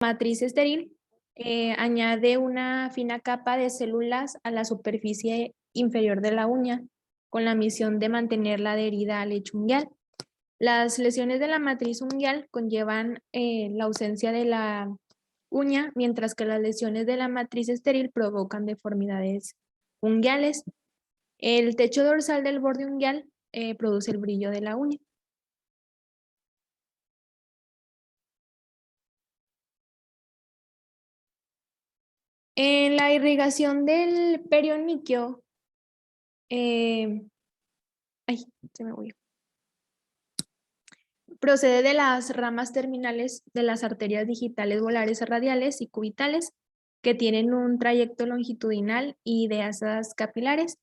Matriz estéril añade una fina capa de células a la superficie inferior de la uña con la misión de mantener la adherida al lecho unguial. Las lesiones de la matriz unguial conllevan la ausencia de la uña, mientras que las lesiones de la matriz estéril provocan deformidades unguiales. El techo dorsal del borde unguial produce el brillo de la uña. En la irrigación del perioniquio, se me voy. Procede de las ramas terminales de las arterias digitales volares radiales y cubitales, que tienen un trayecto longitudinal y de asas capilares.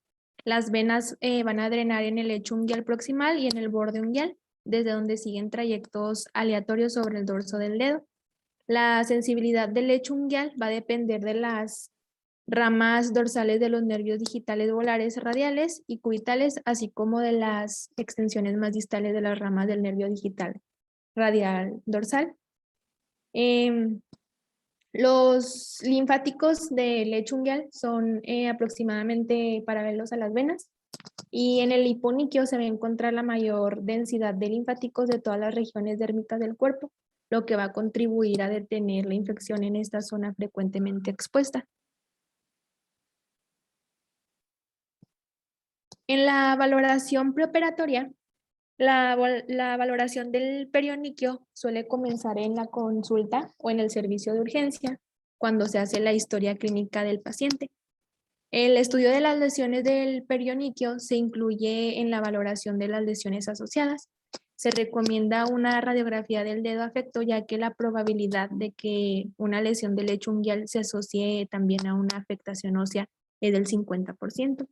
Las venas van a drenar en el lecho unguial proximal y en el borde unguial, desde donde siguen trayectos aleatorios sobre el dorso del dedo. La sensibilidad del lecho unguial va a depender de las ramas dorsales de los nervios digitales volares radiales y cubitales, así como de las extensiones más distales de las ramas del nervio digital radial dorsal. Los linfáticos del lecho unguial son aproximadamente paralelos a las venas, y en el hiponiquio se va a encontrar la mayor densidad de linfáticos de todas las regiones dérmicas del cuerpo, lo que va a contribuir a detener la infección en esta zona frecuentemente expuesta. En la valoración preoperatoria, la valoración del perioniquio suele comenzar en la consulta o en el servicio de urgencia, cuando se hace la historia clínica del paciente. El estudio de las lesiones del perioniquio se incluye en la valoración de las lesiones asociadas. Se recomienda una radiografía del dedo afecto, ya que la probabilidad de que una lesión del lecho unguial se asocie también a una afectación ósea es del 50%.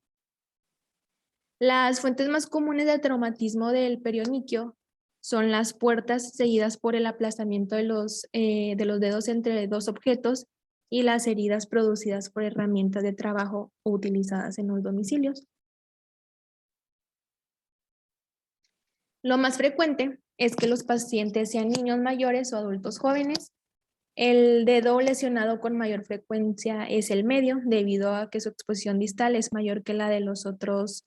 Las fuentes más comunes de traumatismo del perioniquio son las puertas seguidas por el aplastamiento de los dedos entre dos objetos y las heridas producidas por herramientas de trabajo o utilizadas en los domicilios. Lo más frecuente es que los pacientes sean niños mayores o adultos jóvenes. El dedo lesionado con mayor frecuencia es el medio, debido a que su exposición distal es mayor que la de los otros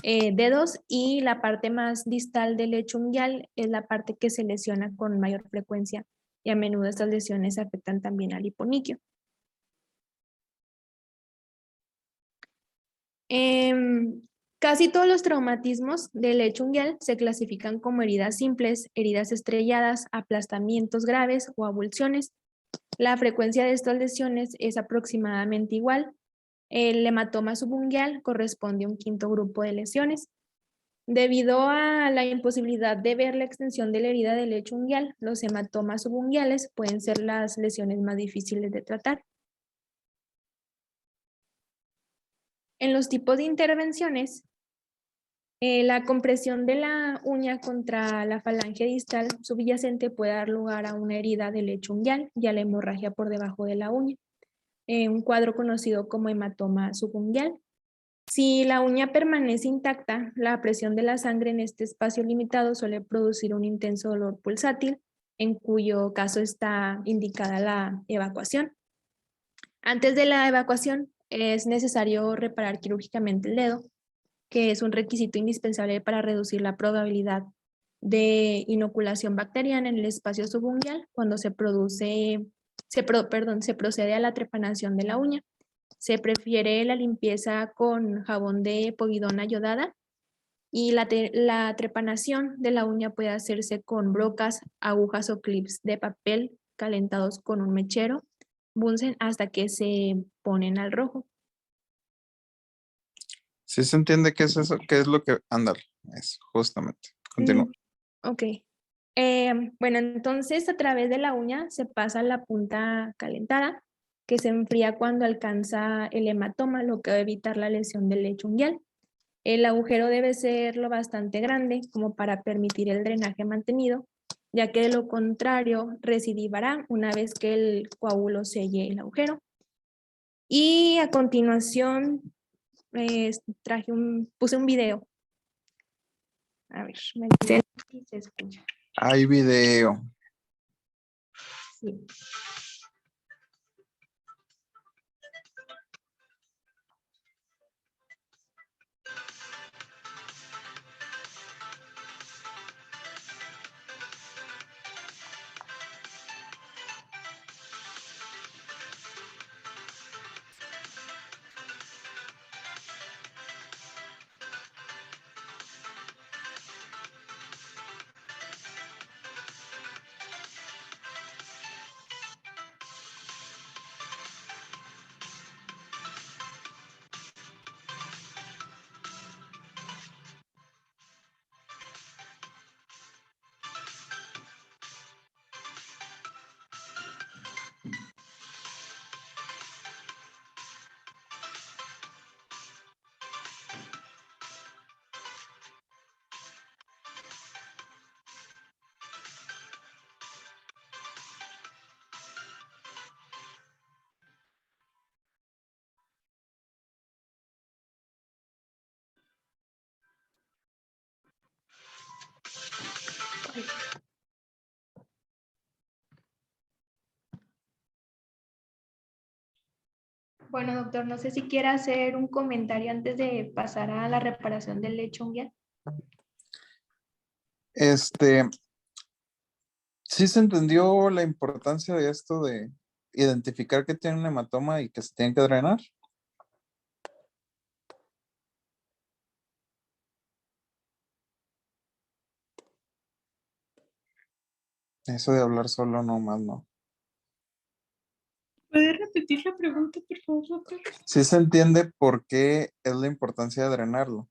dedos, y la parte más distal del lecho unguial es la parte que se lesiona con mayor frecuencia, y a menudo estas lesiones afectan también al hiponiquio. Casi todos los traumatismos del lecho unguial se clasifican como heridas simples, heridas estrelladas, aplastamientos graves o avulsiones. La frecuencia de estas lesiones es aproximadamente igual. El hematoma subunguial corresponde a un quinto grupo de lesiones. Debido a la imposibilidad de ver la extensión de la herida del lecho unguial, los hematomas subunguiales pueden ser las lesiones más difíciles de tratar. En los tipos de intervenciones, la compresión de la uña contra la falange distal subyacente puede dar lugar a una herida del lecho unguial y a la hemorragia por debajo de la uña, un cuadro conocido como hematoma subunguial. Si la uña permanece intacta, la presión de la sangre en este espacio limitado suele producir un intenso dolor pulsátil, en cuyo caso está indicada la evacuación. Antes de la evacuación, es necesario reparar quirúrgicamente el dedo, que es un requisito indispensable para reducir la probabilidad de inoculación bacteriana en el espacio subunguial cuando se procede a la trepanación de la uña. Se prefiere la limpieza con jabón de povidona yodada, y la trepanación de la uña puede hacerse con brocas, agujas o clips de papel calentados con un mechero Bunsen hasta que se ponen al rojo. ¿Sí se entiende qué es eso? ¿Qué es lo que... Ándale, eso, justamente. Continúa. Ok. Bueno, entonces a través de la uña se pasa la punta calentada, que se enfría cuando alcanza el hematoma, lo que va a evitar la lesión del lecho unguial. El agujero debe ser lo bastante grande como para permitir el drenaje mantenido, ya que de lo contrario recidivará una vez que el coágulo selle el agujero. Y a continuación puse un video. A ver, me dicen si se escucha. Hay video. Sí. Bueno, doctor, no sé si quiere hacer un comentario antes de pasar a la reparación del lecho unguial. Este, sí se entendió la importancia de esto de identificar que tiene un hematoma y que se tiene que drenar. Eso de hablar solo no más, no. ¿Puede repetir la pregunta, por favor, doctor? Sí se entiende por qué es la importancia de drenarlo.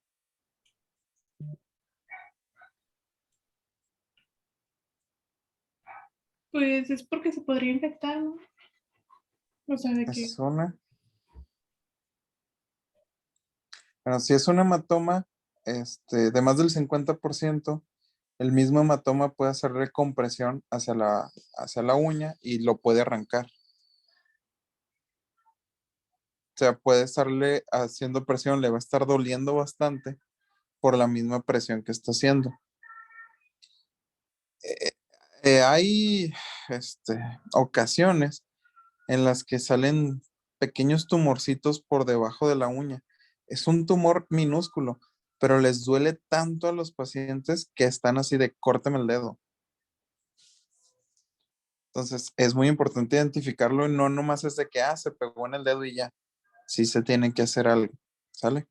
Pues es porque se podría infectar, ¿no? O sea, de Esa que es una. Bueno, si es un hematoma, de más del 50%, el mismo hematoma puede hacer recompresión hacia la uña y lo puede arrancar. O sea, puede estarle haciendo presión, le va a estar doliendo bastante por la misma presión que está haciendo. Hay ocasiones en las que salen pequeños tumorcitos por debajo de la uña. Es un tumor minúsculo, pero les duele tanto a los pacientes que están así de córteme el dedo. Entonces, es muy importante identificarlo y no nomás es de que, se pegó en el dedo y ya. Sí se tiene que hacer algo, ¿sale?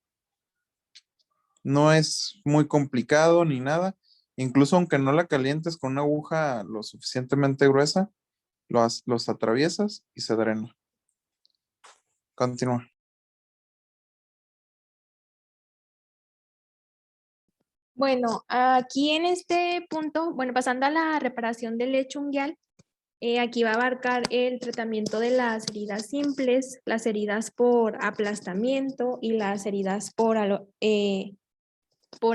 No es muy complicado ni nada. Incluso aunque no la calientes con una aguja lo suficientemente gruesa, los atraviesas y se drena. Continúa. Bueno, aquí en este punto, bueno, pasando a la reparación del lecho unguial, aquí va a abarcar el tratamiento de las heridas simples, las heridas por aplastamiento y las heridas por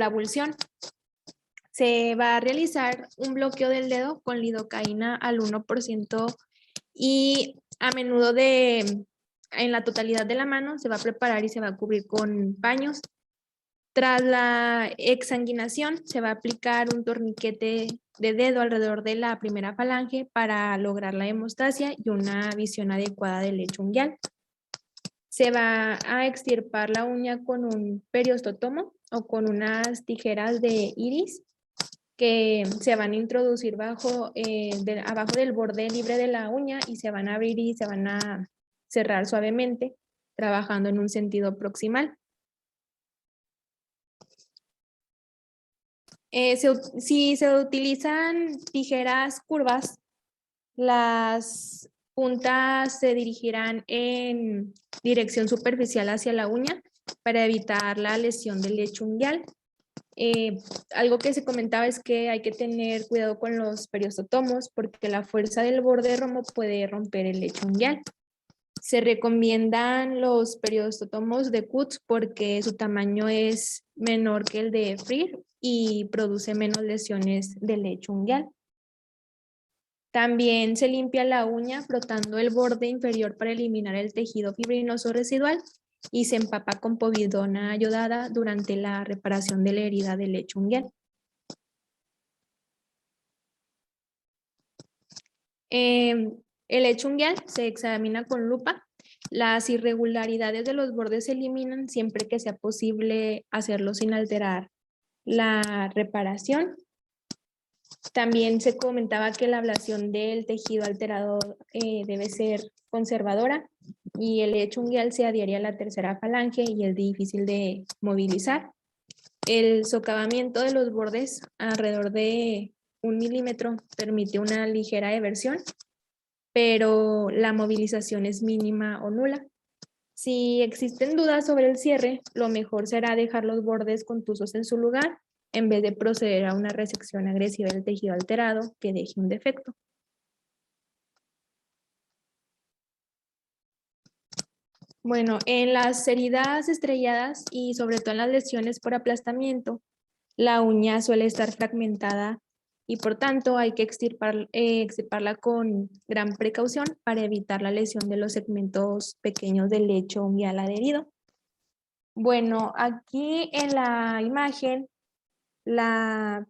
abulsión. Se va a realizar un bloqueo del dedo con lidocaína al 1% y a menudo en la totalidad de la mano se va a preparar y se va a cubrir con paños. Tras la exsanguinación, se va a aplicar un torniquete de dedo alrededor de la primera falange para lograr la hemostasia y una visión adecuada del lecho unguial. Se va a extirpar la uña con un periostotomo o con unas tijeras de iris que se van a introducir abajo del borde libre de la uña y se van a abrir y se van a cerrar suavemente, trabajando en un sentido proximal. Si se utilizan tijeras curvas, las puntas se dirigirán en dirección superficial hacia la uña para evitar la lesión del lecho unguial. Algo que se comentaba es que hay que tener cuidado con los periostotomos porque la fuerza del borde romo puede romper el lecho unguial. Se recomiendan los periostotomos de Kutz porque su tamaño es menor que el de Freer y produce menos lesiones del lecho unguial. También se limpia la uña frotando el borde inferior para eliminar el tejido fibrinoso residual y se empapa con povidona ayodada durante la reparación de la herida del lecho unguial. El lecho unguial se examina con lupa. Las irregularidades de los bordes se eliminan siempre que sea posible hacerlo sin alterar la reparación. También se comentaba que la ablación del tejido alterado debe ser conservadora y el lecho unguial se adhiere a la tercera falange y es difícil de movilizar. El socavamiento de los bordes alrededor de 1 milímetro permite una ligera eversión, pero la movilización es mínima o nula. Si existen dudas sobre el cierre, lo mejor será dejar los bordes contusos en su lugar en vez de proceder a una resección agresiva del tejido alterado que deje un defecto. Bueno, en las heridas estrelladas y sobre todo en las lesiones por aplastamiento, la uña suele estar fragmentada y por tanto hay que extirparla con gran precaución para evitar la lesión de los segmentos pequeños del lecho unguial adherido. Bueno, aquí en la imagen, la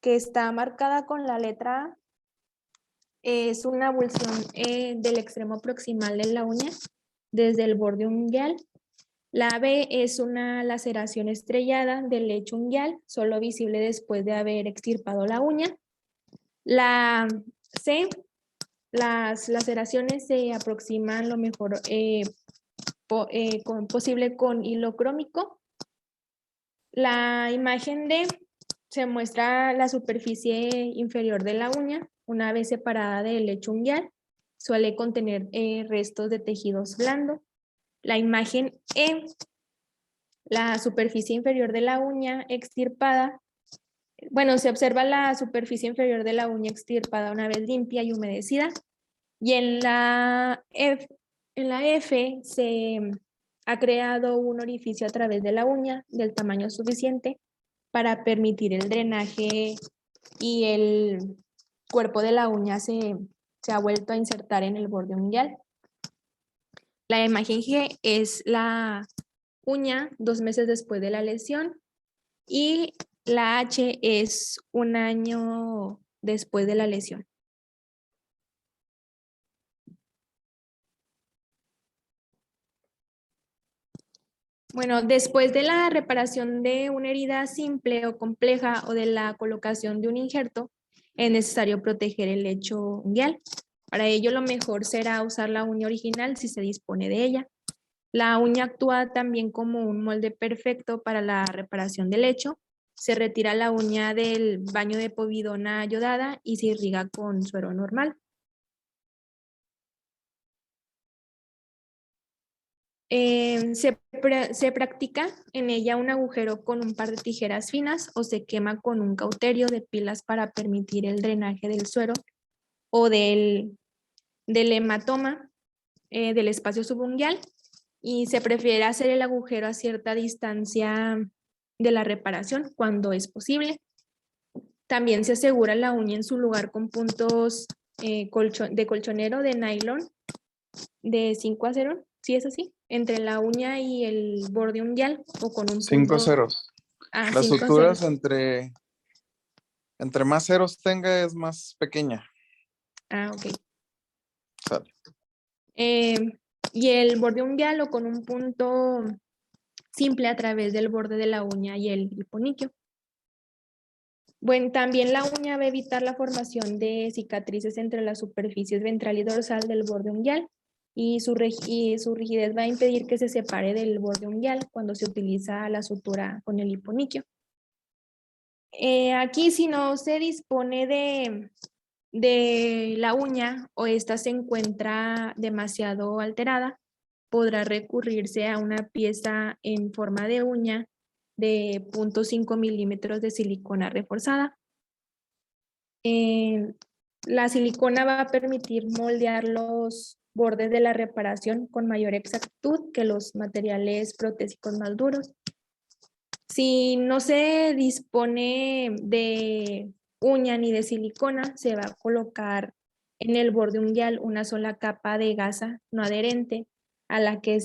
que está marcada con la letra A es una abulsión del extremo proximal de la uña desde el borde unguial. La B es una laceración estrellada del lecho unguial, solo visible después de haber extirpado la uña. La C, las laceraciones se aproximan lo mejor posible con hilo crómico. La imagen D se muestra la superficie inferior de la uña, una vez separada del lecho unguial. Suele contener restos de tejidos blandos. La imagen E, la superficie inferior de la uña extirpada. Bueno, se observa la superficie inferior de la uña extirpada una vez limpia y humedecida. Y en la F se ha creado un orificio a través de la uña del tamaño suficiente para permitir el drenaje y el cuerpo de la uña se ha vuelto a insertar en el borde unguial. La imagen G es la uña 2 meses después de la lesión y la H es 1 año después de la lesión. Bueno, después de la reparación de una herida simple o compleja o de la colocación de un injerto, es necesario proteger el lecho unguial. Para ello, lo mejor será usar la uña original si se dispone de ella. La uña actúa también como un molde perfecto para la reparación del lecho. Se retira la uña del baño de povidona ayodada y se irriga con suero normal. Se practica en ella un agujero con un par de tijeras finas o se quema con un cauterio de pilas para permitir el drenaje del suero o del hematoma del espacio subunguial, y se prefiere hacer el agujero a cierta distancia de la reparación cuando es posible. También se asegura la uña en su lugar con puntos de colchonero de nylon de 5 a 0, si es así, entre la uña y el borde unguial o con un 5 punto. ceros. Ah, Las 5 suturas ceros. entre más ceros tenga es más pequeña. Ah, ok. Sale. Y el borde unguial o con un punto simple a través del borde de la uña y el hiponiquio. Bueno, también la uña va a evitar la formación de cicatrices entre las superficies ventral y dorsal del borde unguial y su rigidez va a impedir que se separe del borde unguial cuando se utiliza la sutura con el hiponiquio. Aquí, si no se dispone de la uña o esta se encuentra demasiado alterada, podrá recurrirse a una pieza en forma de uña de 0.5 milímetros de silicona reforzada. La silicona va a permitir moldear los bordes de la reparación con mayor exactitud que los materiales protésicos más duros. Si no se dispone de uña ni de silicona, se va a colocar en el borde unguial una sola capa de gasa no adherente a la que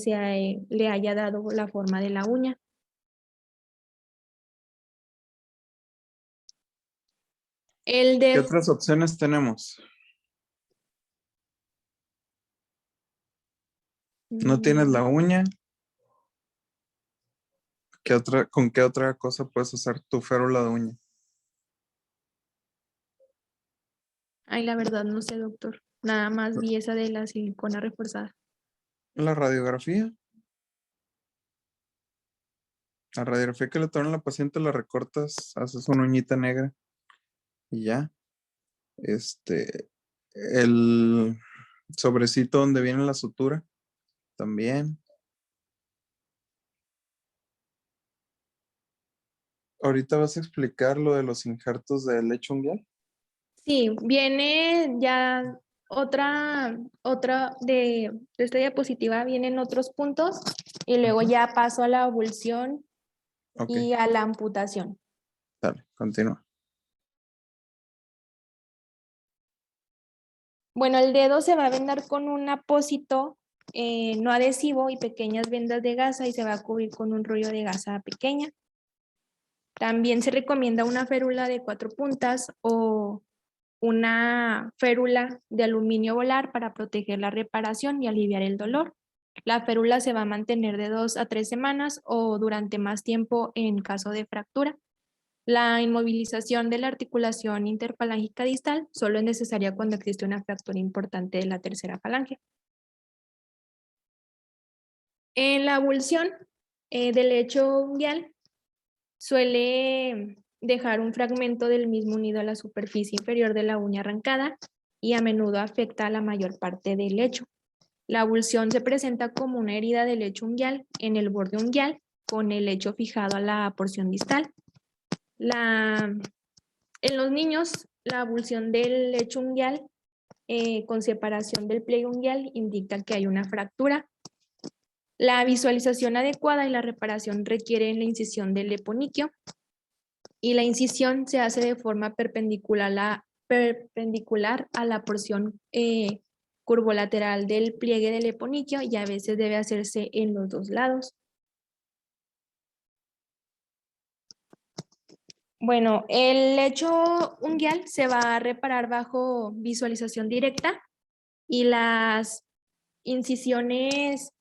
le haya dado la forma de la uña. ¿Qué otras opciones tenemos? ¿No tienes la uña? ¿Con qué otra cosa puedes usar tu férula de uña? Ay, la verdad no sé, doctor. Nada más vi esa de la silicona reforzada. La radiografía. La radiografía que le toman a la paciente la recortas, haces una uñita negra y ya. El sobrecito donde viene la sutura también. Ahorita vas a explicar lo de los injertos de leche unguial. Sí, viene ya otra de esta diapositiva, vienen otros puntos y luego ya paso a la abulsión Ok, y a la amputación. dale, continúa. Bueno, el dedo se va a vendar con un apósito no adhesivo y pequeñas vendas de gasa y se va a cubrir con un rollo de gasa pequeña. También se recomienda una férula de 4 puntas o una férula de aluminio volar para proteger la reparación y aliviar el dolor. La férula se va a mantener de 2 a 3 semanas o durante más tiempo en caso de fractura. La inmovilización de la articulación interfalángica distal solo es necesaria cuando existe una fractura importante de la tercera falange. En la avulsión del lecho unguial suele dejar un fragmento del mismo unido a la superficie inferior de la uña arrancada y a menudo afecta a la mayor parte del lecho. La avulsión se presenta como una herida del lecho unguial en el borde unguial con el lecho fijado a la porción distal. En los niños, la avulsión del lecho unguial con separación del pliegue unguial indica que hay una fractura. La visualización adecuada y la reparación requieren la incisión del leponiquio y la incisión se hace de forma perpendicular a la porción curvolateral del pliegue del leponiquio y a veces debe hacerse en los dos lados. Bueno, el lecho unguial se va a reparar bajo visualización directa y las incisiones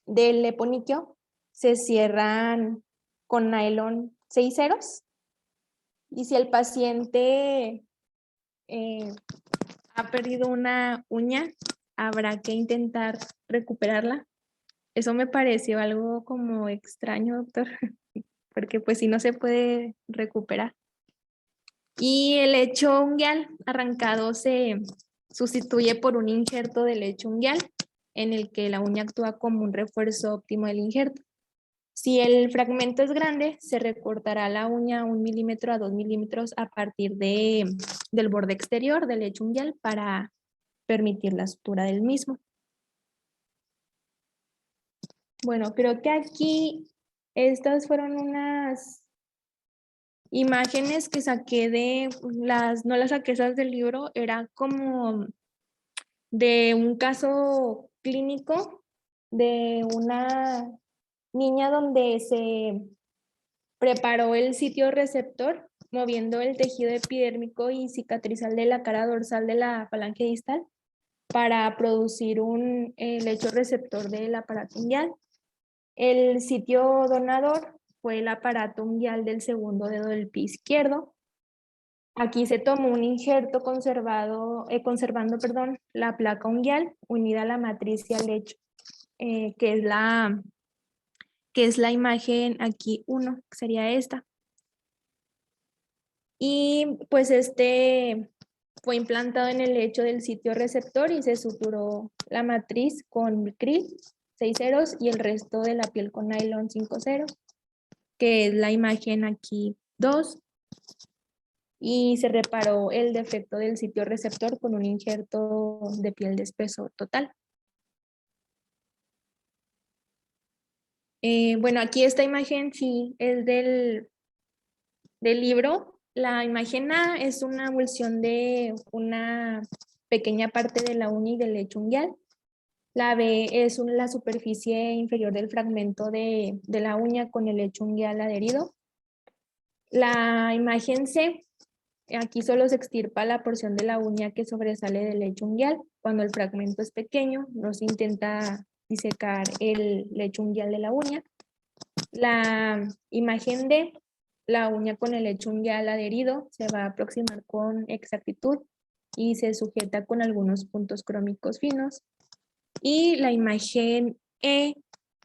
del leponiquio se cierran con nylon 6 ceros. Y si el paciente ha perdido una uña, habrá que intentar recuperarla. Eso me pareció algo como extraño, doctor, porque pues si no se puede recuperar. Y el lecho unguial arrancado se sustituye por un injerto de lecho unguial en el que la uña actúa como un refuerzo óptimo del injerto. Si el fragmento es grande, se recortará la uña 1 milímetro a 2 milímetros a partir del borde exterior del lecho unguial para permitir la sutura del mismo. Bueno, creo que aquí estas fueron unas imágenes que saqué no las saqué esas del libro, era como de un caso clínico de una niña donde se preparó el sitio receptor moviendo el tejido epidérmico y cicatrizal de la cara dorsal de la falange distal para producir un lecho receptor del aparato unguial. El sitio donador fue el aparato unguial del segundo dedo del pie izquierdo. Aquí se tomó un injerto conservando la placa unguial unida a la matriz y al lecho, que es la imagen aquí 1, que sería esta. Y pues fue implantado en el lecho del sitio receptor y se suturó la matriz con krill 6 ceros y el resto de la piel con nylon 5 ceros, que es la imagen aquí 2. Y se reparó el defecto del sitio receptor con un injerto de piel de espeso total. Bueno, aquí esta imagen sí es del libro. La imagen A es una avulsión de una pequeña parte de la uña y del lecho unguial. La B es la superficie inferior del fragmento de la uña con el lecho unguial adherido. La imagen C, aquí solo se extirpa la porción de la uña que sobresale del lecho unguial. Cuando el fragmento es pequeño, no se intenta disecar el lecho unguial de la uña. La imagen D, la uña con el lecho unguial adherido, se va a aproximar con exactitud y se sujeta con algunos puntos crómicos finos. Y la imagen E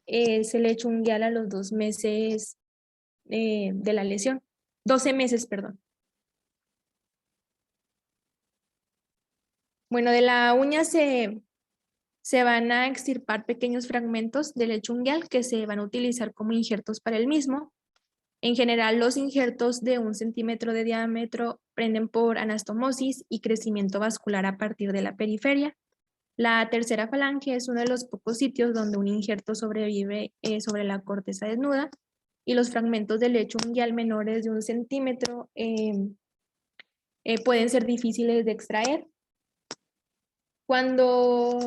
es el lecho unguial a los 2 meses de la lesión. 12 meses, perdón. Bueno, de la uña se van a extirpar pequeños fragmentos del lecho unguial que se van a utilizar como injertos para el mismo. En general, los injertos de 1 centímetro de diámetro prenden por anastomosis y crecimiento vascular a partir de la periferia. La tercera falange es uno de los pocos sitios donde un injerto sobrevive sobre la corteza desnuda y los fragmentos de lecho unguial menores de 1 centímetro pueden ser difíciles de extraer. Cuando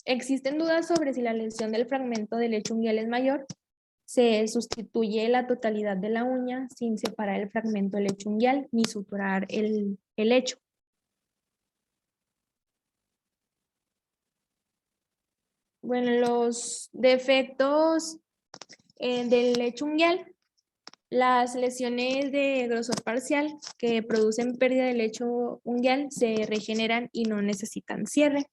existen dudas sobre si la lesión del fragmento de lecho unguial es mayor, se sustituye la totalidad de la uña sin separar el fragmento del lecho unguial ni suturar el lecho. Bueno, los defectos del lecho unguial, las lesiones de grosor parcial que producen pérdida de lecho unguial se regeneran y no necesitan cierre.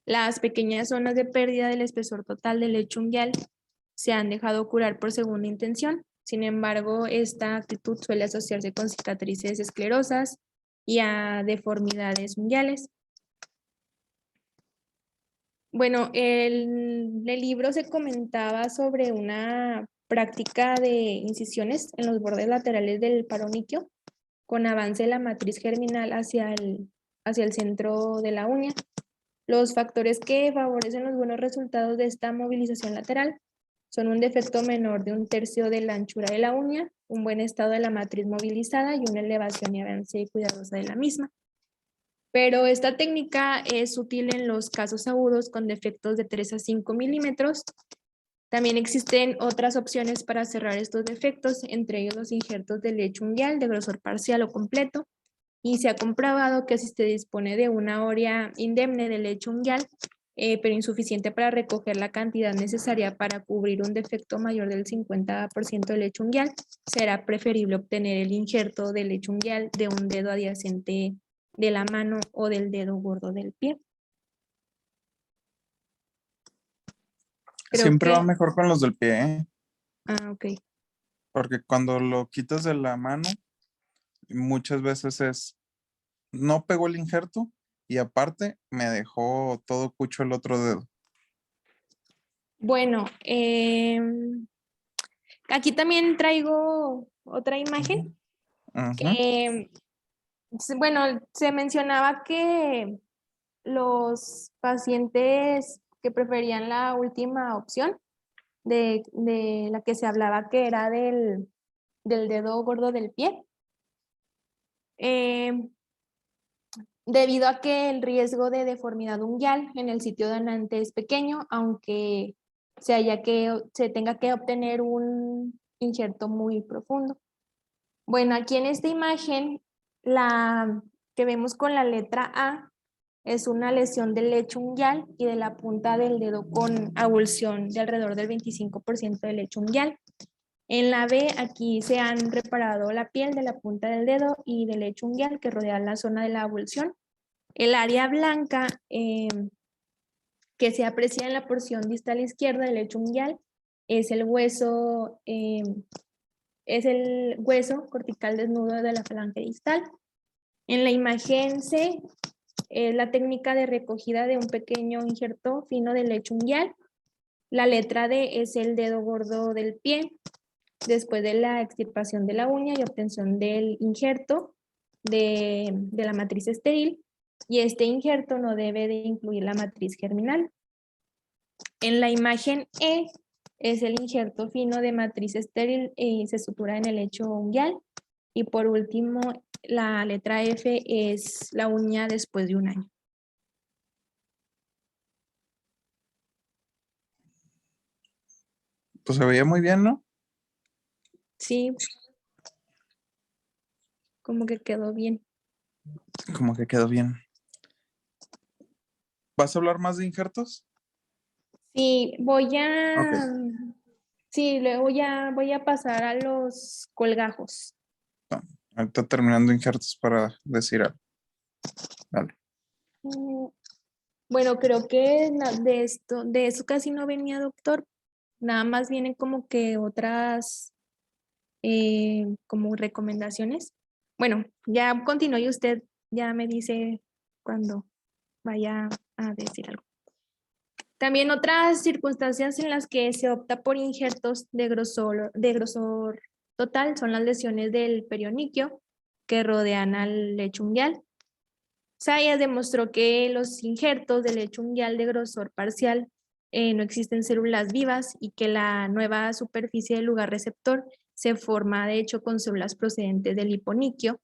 Las pequeñas zonas de pérdida del espesor total del lecho unguial se han dejado curar por segunda intención. Sin embargo, esta actitud suele asociarse con cicatrices esclerosas y a deformidades unguiales. Bueno, el libro se comentaba sobre una práctica de incisiones en los bordes laterales del paroniquio con avance de la matriz germinal hacia el centro de la uña. Los factores que favorecen los buenos resultados de esta movilización lateral son un defecto menor de 1/3 de la anchura de la uña, un buen estado de la matriz movilizada y una elevación y avance cuidadosa de la misma. Pero esta técnica es útil en los casos agudos con defectos de 3 a 5 milímetros. También existen otras opciones para cerrar estos defectos, entre ellos los injertos de lecho unguial de grosor parcial o completo. Y se ha comprobado que si se dispone de una orea indemne de lecho unguial, pero insuficiente para recoger la cantidad necesaria para cubrir un defecto mayor del 50% del lecho unguial, será preferible obtener el injerto de lecho unguial de un dedo adyacente de la mano o del dedo gordo del pie. Siempre va mejor con los del pie, ¿eh? Ah, ok. Porque cuando lo quitas de la mano, muchas veces no pegó el injerto y aparte me dejó todo cucho el otro dedo. Bueno, aquí también traigo otra imagen. Que, bueno, se mencionaba que los pacientes que preferían la última opción de la que se hablaba, que era del dedo gordo del pie, debido a que el riesgo de deformidad unguial en el sitio donante es pequeño, aunque se tenga que obtener un injerto muy profundo. Bueno, aquí en esta imagen, la que vemos con la letra A es una lesión del lecho unguial y de la punta del dedo con avulsión de alrededor del 25% del lecho unguial. En la B, aquí se han reparado la piel de la punta del dedo y del lecho unguial que rodea la zona de la avulsión. El área blanca que se aprecia en la porción distal izquierda del lecho unguial es el hueso cortical desnudo de la falange distal. En la imagen C, la técnica de recogida de un pequeño injerto fino del lecho unguial. La letra D es el dedo gordo del pie, después de la extirpación de la uña y obtención del injerto de la matriz estéril, y este injerto no debe de incluir la matriz germinal. En la imagen E es el injerto fino de matriz estéril y se sutura en el lecho unguial. Y por último, la letra F es la uña después de un año. Pues se veía muy bien, ¿no? Sí, como que quedó bien. Como que quedó bien. ¿Vas a hablar más de injertos? Sí, Ok. Sí, luego ya voy a pasar a los colgajos. Ahorita terminando injertos para decir algo. Dale. Bueno, creo que de eso casi no venía, doctor. Nada más vienen como que otras como recomendaciones. Bueno, ya continúe y usted ya me dice cuando vaya a decir algo. También otras circunstancias en las que se opta por injertos de grosor total son las lesiones del perioniquio que rodean al lecho unguial. Sayas demostró que los injertos del lecho unguial de grosor parcial no existen células vivas y que la nueva superficie del lugar receptor se forma de hecho con células procedentes del hiponiquio,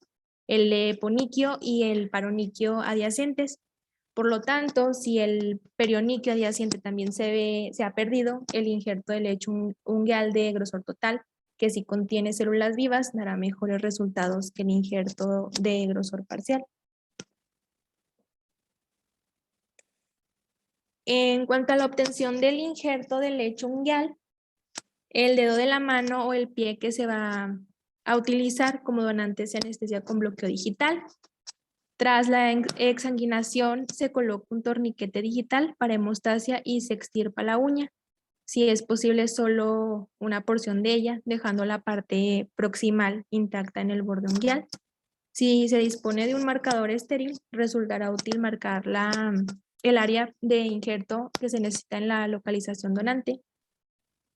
el eponiquio y el paroniquio adyacentes. Por lo tanto, si el perioniquio adyacente también se ha perdido, el injerto del lecho unguial de grosor total, que si contiene células vivas, dará mejores resultados que el injerto de grosor parcial. En cuanto a la obtención del injerto del lecho unguial, el dedo de la mano o el pie que se va a utilizar como donante se anestesia con bloqueo digital. Tras la exsanguinación, se coloca un torniquete digital para hemostasia y se extirpa la uña. Si es posible, solo una porción de ella, dejando la parte proximal intacta en el borde unguial. Si se dispone de un marcador estéril, resultará útil marcar el área de injerto que se necesita en la localización donante.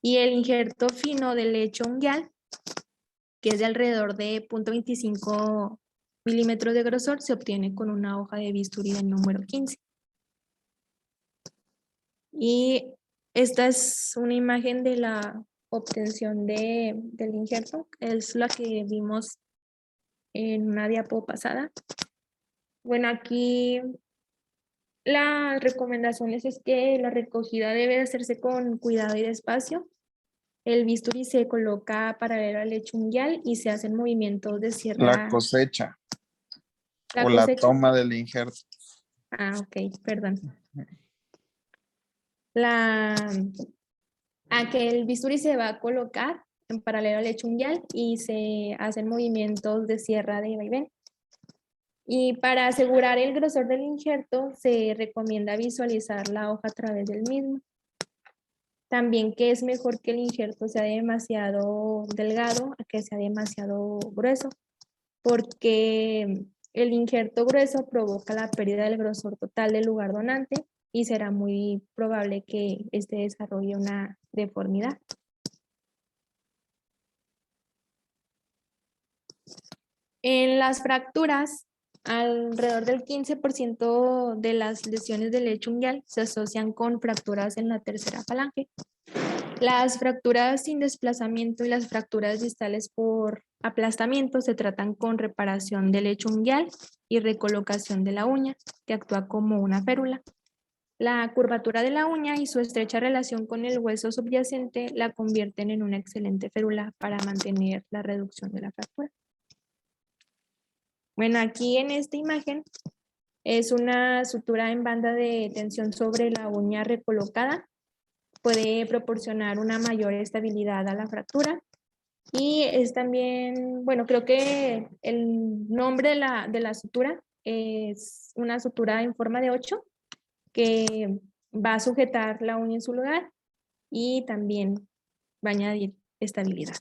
Y el injerto fino del lecho unguial, que es de alrededor de 0.25 milímetros de grosor, se obtiene con una hoja de bisturí del número 15. Y esta es una imagen de la obtención del injerto, es la que vimos en una diapo pasada. Bueno, aquí las recomendaciones es que la recogida debe hacerse con cuidado y despacio. El bisturí se coloca paralelo al lecho unguial y se hacen movimientos de La cierre. cosecha ¿La o la cosecha? toma del injerto. Ah, ok, perdón. A que el bisturí se va a colocar en paralelo al lecho unguial y se hacen movimientos de cierre de vaivén. Y para asegurar el grosor del injerto, se recomienda visualizar la hoja a través del mismo. También que es mejor que el injerto sea demasiado delgado a que sea demasiado grueso, porque el injerto grueso provoca la pérdida del grosor total del lugar donante y será muy probable que este desarrolle una deformidad. En las fracturas, alrededor del 15% de las lesiones del lecho unguial se asocian con fracturas en la tercera falange. Las fracturas sin desplazamiento y las fracturas distales por aplastamiento se tratan con reparación del lecho unguial y recolocación de la uña, que actúa como una férula. La curvatura de la uña y su estrecha relación con el hueso subyacente la convierten en una excelente férula para mantener la reducción de la fractura. Bueno, aquí en esta imagen es una sutura en banda de tensión sobre la uña recolocada. Puede proporcionar una mayor estabilidad a la fractura. Y es también, bueno, creo que el nombre de la sutura es una sutura en forma de 8 que va a sujetar la uña en su lugar y también va a añadir estabilidad.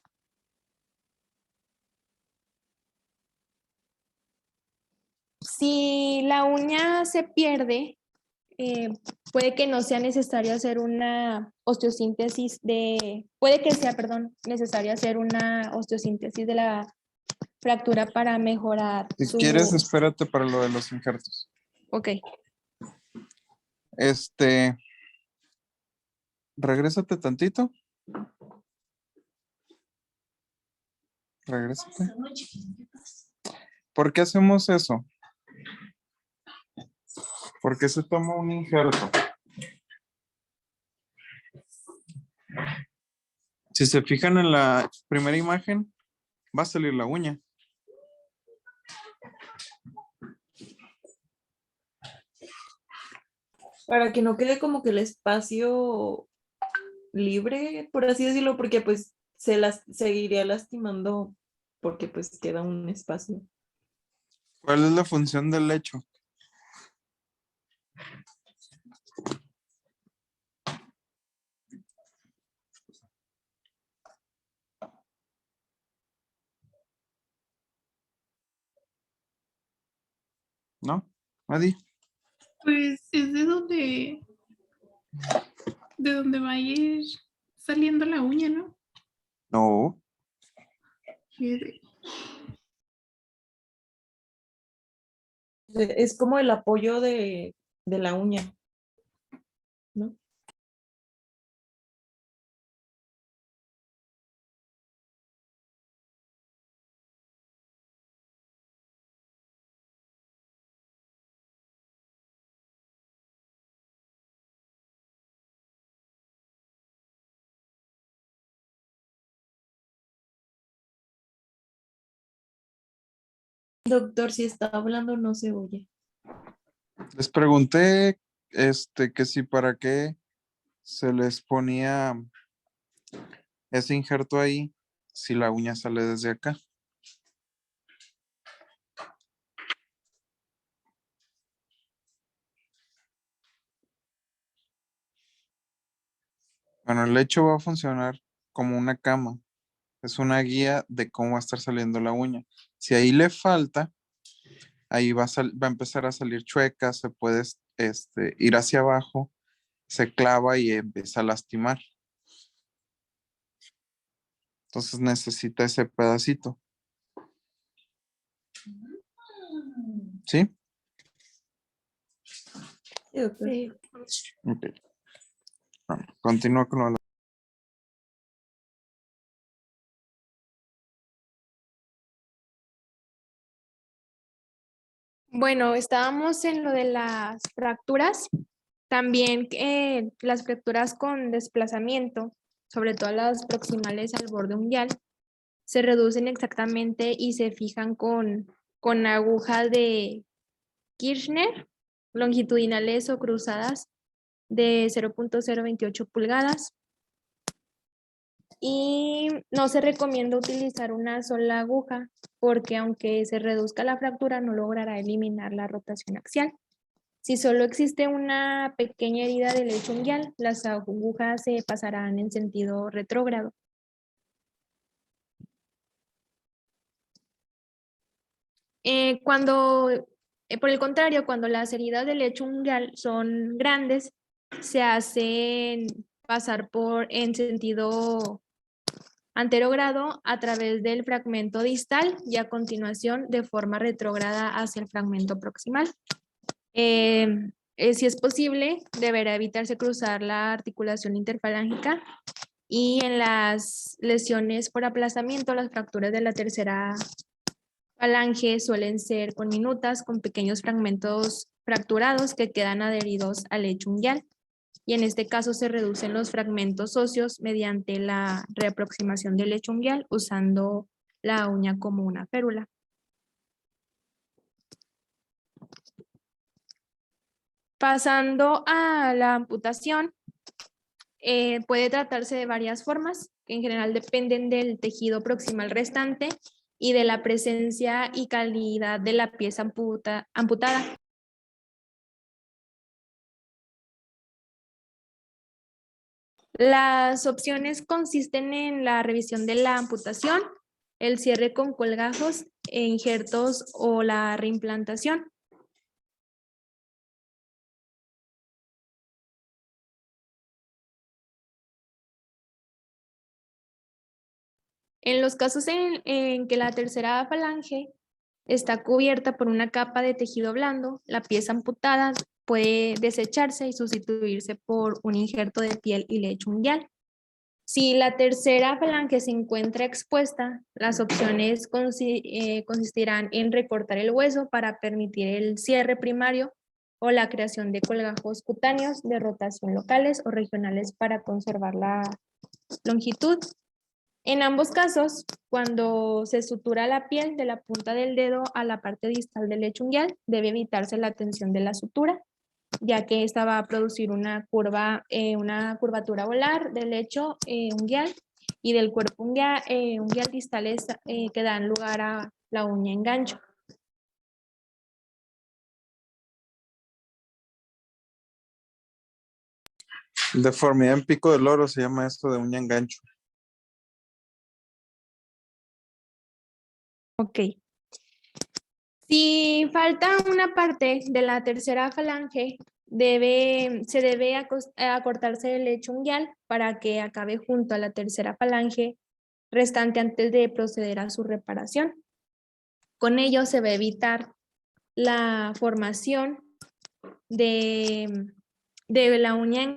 Si la uña se pierde, puede que no sea necesario hacer una osteosíntesis puede que sea, perdón, necesario hacer una osteosíntesis de la fractura para mejorar Si quieres, espérate para lo de los injertos. Ok. Regrésate tantito. Regrésate. ¿Por qué hacemos eso? ¿Por qué se toma un injerto? Si se fijan en la primera imagen, va a salir la uña. Para que no quede como que el espacio libre, por así decirlo, porque pues seguiría lastimando porque pues queda un espacio. ¿Cuál es la función del lecho? ¿No? Adi. Pues es de donde va a ir saliendo la uña, ¿no? No. Es como el apoyo de la uña, ¿no? Doctor, si está hablando no se oye. Les pregunté que sí, para qué se les ponía ese injerto ahí si la uña sale desde acá. Bueno, el hecho va a funcionar como una cama. Es una guía de cómo va a estar saliendo la uña. Si ahí le falta, ahí va a empezar a salir chueca, se puede ir hacia abajo, se clava y empieza a lastimar. Entonces necesita ese pedacito. ¿Sí? Sí, doctor. Sí. Ok. Bueno, continúa con lo de la- Bueno, estábamos en lo de las fracturas. También las fracturas con desplazamiento, sobre todo las proximales al borde unguial, se reducen exactamente y se fijan con agujas de Kirchner, longitudinales o cruzadas de 0.028 pulgadas. Y no se recomienda utilizar una sola aguja porque aunque se reduzca la fractura no logrará eliminar la rotación axial. Si solo existe una pequeña herida del lecho unguial, las agujas se pasarán en sentido retrógrado. Por el contrario, cuando las heridas del lecho unguial son grandes, se hacen pasar en sentido anterogrado a través del fragmento distal y a continuación de forma retrógrada hacia el fragmento proximal. Si es posible, deberá evitarse cruzar la articulación interfalángica y en las lesiones por aplazamiento, las fracturas de la tercera falange suelen ser conminutas con pequeños fragmentos fracturados que quedan adheridos al lecho unguial y en este caso se reducen los fragmentos óseos mediante la reaproximación del lecho unguial usando la uña como una férula. Pasando a la amputación, puede tratarse de varias formas, que en general dependen del tejido proximal restante y de la presencia y calidad de la pieza amputada. Las opciones consisten en la revisión de la amputación, el cierre con colgajos e injertos o la reimplantación. En los casos en que la tercera falange está cubierta por una capa de tejido blando, la pieza amputada puede desecharse y sustituirse por un injerto de piel y lecho unguial. Si la tercera falange se encuentra expuesta, las opciones consistirán en recortar el hueso para permitir el cierre primario o la creación de colgajos cutáneos de rotación locales o regionales para conservar la longitud. En ambos casos, cuando se sutura la piel de la punta del dedo a la parte distal del lecho unguial, debe evitarse la tensión de la sutura, ya que esta va a producir una curvatura volar del lecho unguial y del cuerpo unguial distales que dan lugar a la uña en gancho. Deformidad en pico del loro se llama esto de uña en gancho. Ok. Si falta una parte de la tercera falange, se debe acortarse el lecho unguial para que acabe junto a la tercera falange restante antes de proceder a su reparación. Con ello se va a evitar la formación de la uña en